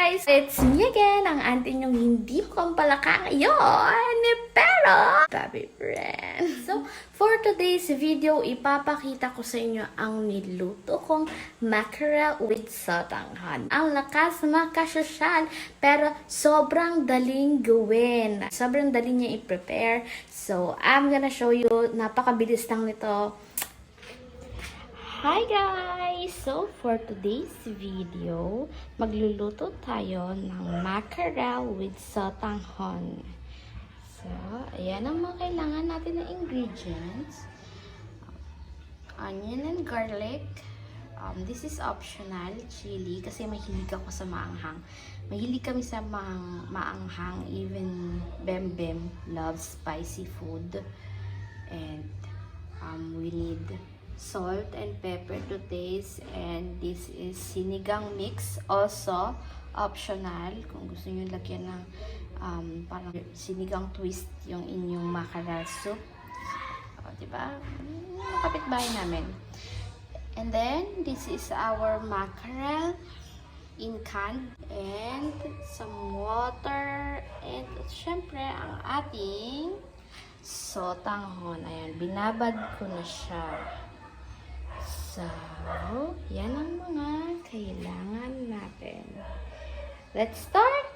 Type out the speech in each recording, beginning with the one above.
guys! It's me again, ang auntie nyong hindi ko palaka ngayon, pero baby friend. So, for today's video, ipapakita ko sa inyo ang niluto kong mackerel with sotanghon. Ang lakas makasosyal, pero sobrang daling gawin. Sobrang dali niya i-prepare. So, I'm gonna show you, napakabilis lang nito. Hi guys! So, for today's video, magluluto tayo ng mackerel with sotanghon. So, ayan ang mga kailangan natin na ingredients. Onion and garlic. This is optional, chili, kasi mahilig ako sa maanghang. Mahilig kami sa maanghang, even Bem Bem loves spicy food. And we need salt and pepper to taste, and this is sinigang mix, also optional kung gusto niyo lagyan ng parang sinigang twist yung inyong mackerel soup. Diba? Kapitbahay namin. And then this is our mackerel in can, and some water, and syempre ang ating sotanghon. Ayan, binabad ko na siya. So, yan ang mga kailangan natin. Let's start!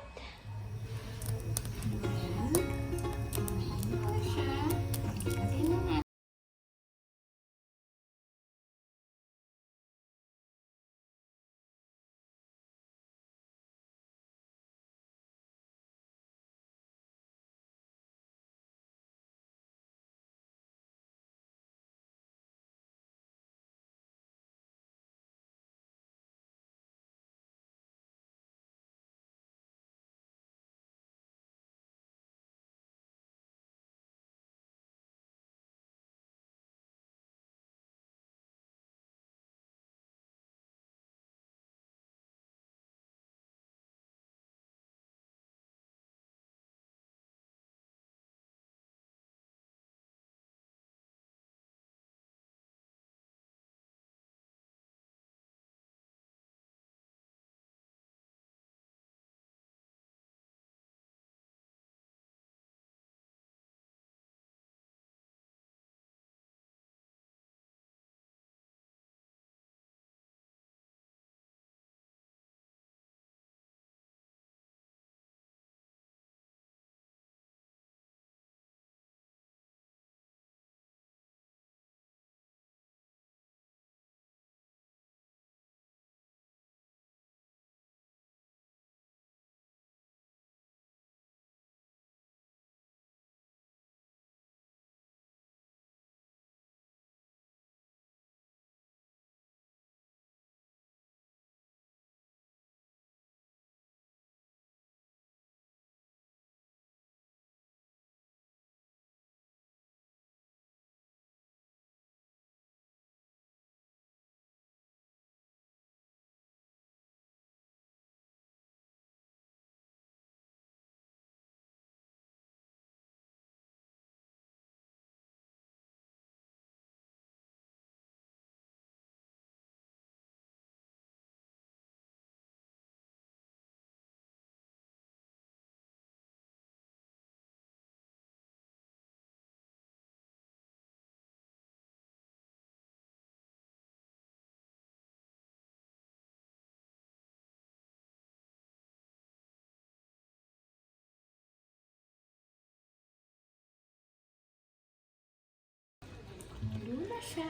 Lula siya.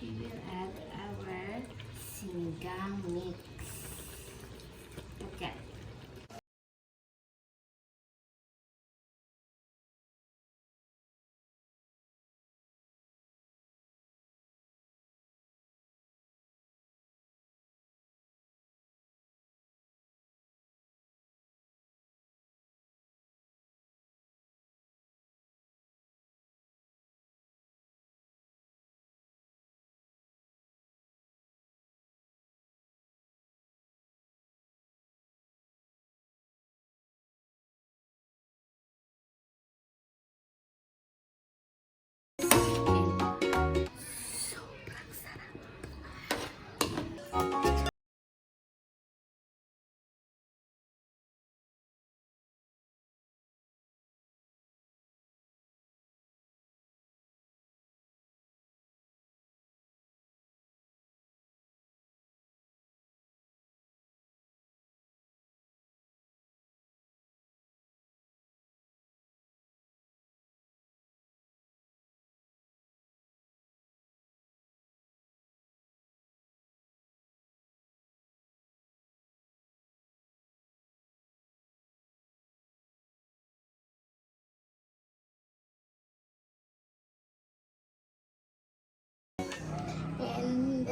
We will add our sinigang mix. Okay.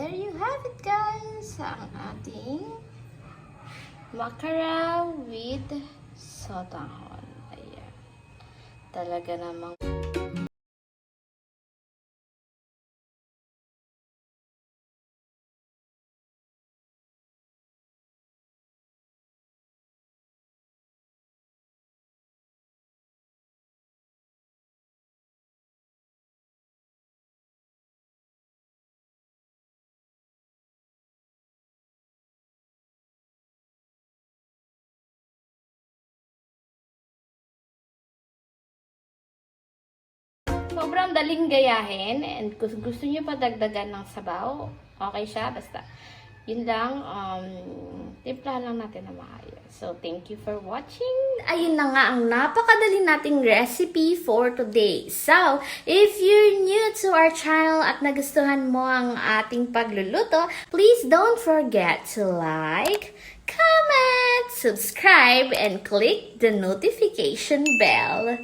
there you have it guys, ang ating makara with sotanghon. Ayan. Talaga namang sobrang daling gayahin, and kung gusto niyo pa dagdagan ng sabaw, okay siya, basta yun lang, timplahan lang natin na maayos. So, thank you for watching. Ayun na nga ang napakadali nating recipe for today. So, if you're new to our channel at nagustuhan mo ang ating pagluluto, please don't forget to like, comment, subscribe, and click the notification bell.